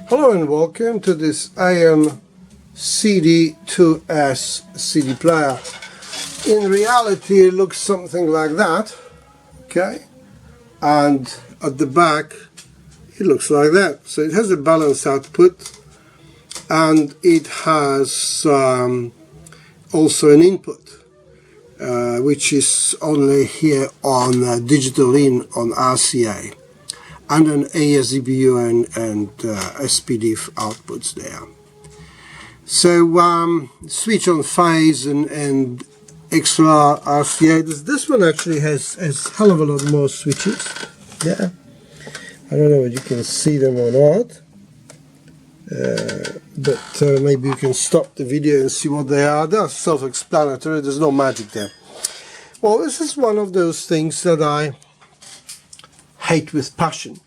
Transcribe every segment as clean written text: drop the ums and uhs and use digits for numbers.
Hello and welcome to this Ayon CD-2s CD player. In reality it looks something like that, okay, and at the back it looks like that. So it has a balanced output and it has also an input which is only here on digital in on RCA, and an ASEBU and SPDIF outputs there. So switch on phase and XLR RCA. This one actually has hell of a lot more switches. Yeah, I don't know if you can see them or not, but maybe you can stop the video and see what they are. They're self-explanatory. There's no magic there. Well, this is one of those things that I hate with passion.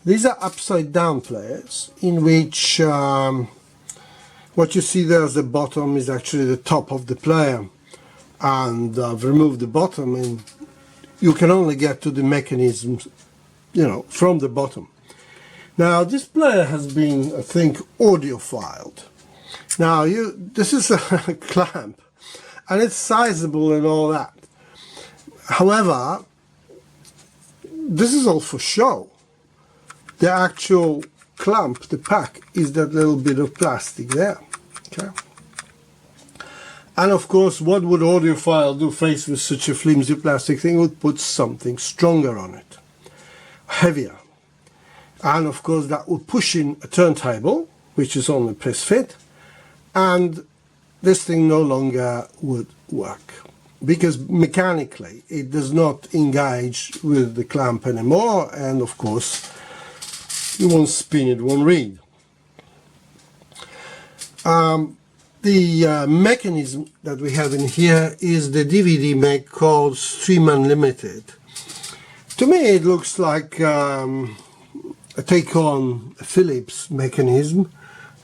These are upside down players in which what you see there as the bottom is actually the top of the player, and I've removed the bottom and you can only get to the mechanisms, you know, from the bottom. Now this player has been, I think, audiophiled. Now this is a clamp and it's sizable and all that. However, this is all for show. The actual clamp, the pack, is that little bit of plastic there. Okay. And of course, what would audiophile do faced with such a flimsy plastic thing? Would put something stronger on it, heavier. And of course that would push in a turntable, which is only press fit, and this thing no longer would work, because mechanically it does not engage with the clamp anymore, and of course it won't spin, it won't read. The mechanism that we have in here is the DVD make called Stream Unlimited. To me it looks like a take on a Philips mechanism,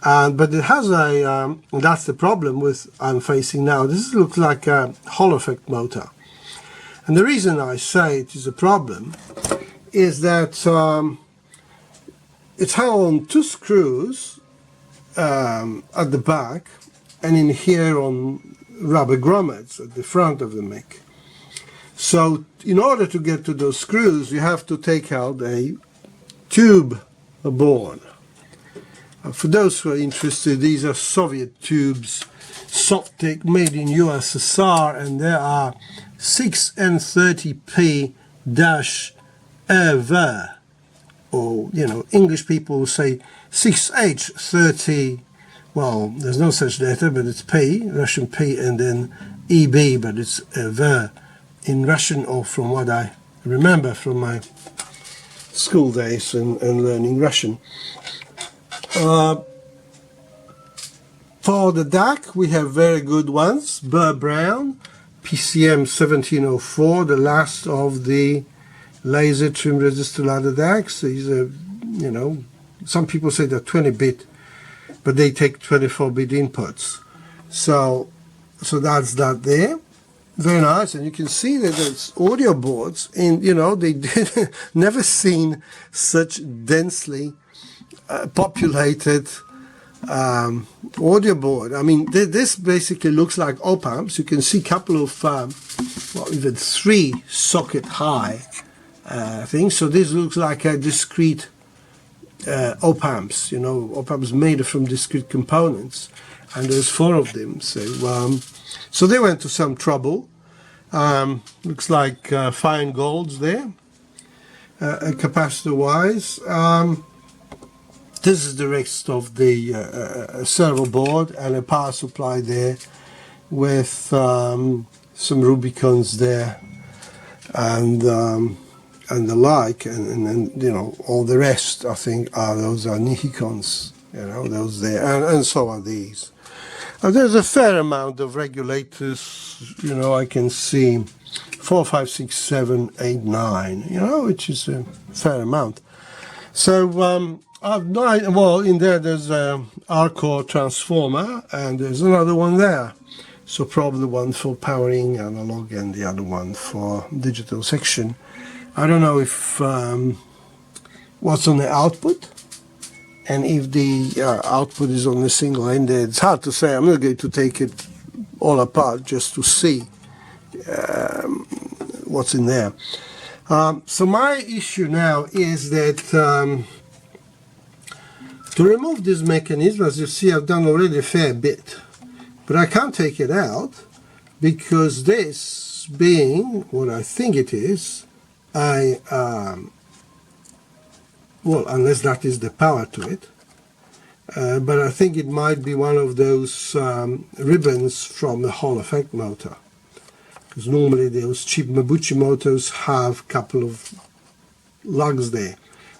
but it has a, that's the problem with I'm facing now, this looks like a Hall effect motor. And the reason I say it is a problem is that it's held on two screws at the back, and in here on rubber grommets at the front of the mic. So in order to get to those screws you have to take out a tube board. For those who are interested, these are Soviet tubes, Sovtek, made in USSR, and there are 6N30P-EV, or, you know, English people will say 6H30, well, there's no such letter, but it's P, Russian P, and then EB, but it's EV in Russian, or from what I remember from my school days and learning Russian. For the DAC, we have very good ones. Burr-Brown, PCM-1704, the last of the laser trim resistor ladder DACs. These are, you know, some people say they're 20-bit, but they take 24-bit inputs. So that's that there. Very nice, and you can see that it's audio boards, and you know they did never seen such densely populated audio board. I mean, this basically looks like op-amps. You can see a couple of, well, even 3 socket high things. So this looks like a discrete op-amps. You know, op-amps made from discrete components, and there's 4 of them. So they went to some trouble. Looks like fine golds there, capacitor wise. This is the rest of the servo board, and a power supply there with some Rubicons there, and the like, and you know, all the rest I think those are Nihikons, you know, those there, and so are these. There's a fair amount of regulators, you know, I can see 4, 5, 6, 7, 8, 9, you know, which is a fair amount. So well, in there's a R-core transformer, and there's another one there. So probably one for powering analog and the other one for digital section. I don't know if what's on the output, and if the output is only single-ended, it's hard to say. I'm not going to take it all apart just to see what's in there. So my issue now is that to remove this mechanism, as you see, I've done already a fair bit, but I can't take it out because this being what I think it is, well, unless that is the power to it, but I think it might be one of those ribbons from the Hall effect motor, because normally those cheap Mabuchi motors have a couple of lugs there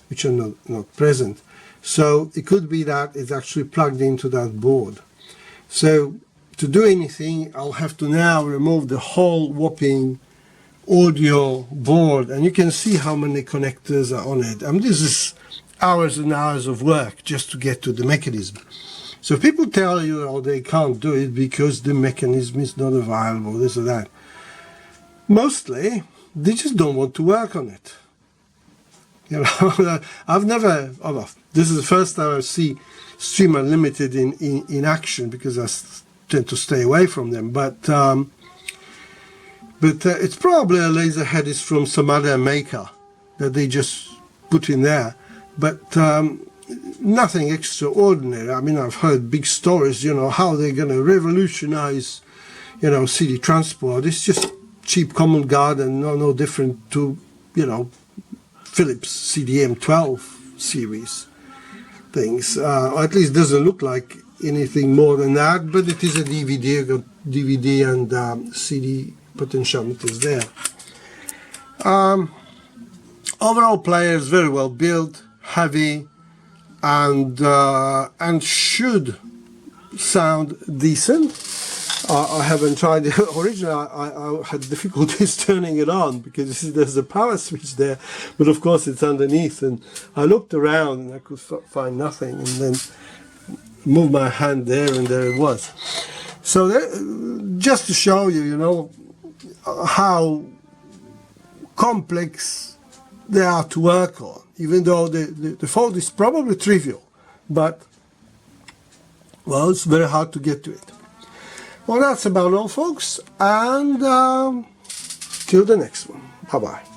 which are not present. So it could be that it's actually plugged into that board. So to do anything, I'll have to now remove the whole whopping audio board, and you can see how many connectors are on it. I mean, this is hours and hours of work just to get to the mechanism. So people tell you, oh, they can't do it because the mechanism is not available, this or that. Mostly, they just don't want to work on it. You know, I've never, oh, this is the first time I see Stream Unlimited in action, because I tend to stay away from them. But it's probably a laser head is from some other maker that they just put in there. But nothing extraordinary. I mean, I've heard big stories, you know, how they're going to revolutionize, you know, CD transport. It's just cheap common guard and no different to, you know, Philips CDM-12 series things. Or at least doesn't look like anything more than that, but it is a DVD, got DVD and CD potentiometers there. Overall player is very well built, heavy, and should sound decent. I haven't tried it. Originally, I had difficulties turning it on because there's a power switch there, but of course it's underneath. And I looked around and I could find nothing, and then moved my hand there, and there it was. So just to show you, you know, how complex they are to work on, even though the fault is probably trivial, but, well, it's very hard to get to it. Well, that's about all, folks, and till the next one. Bye-bye.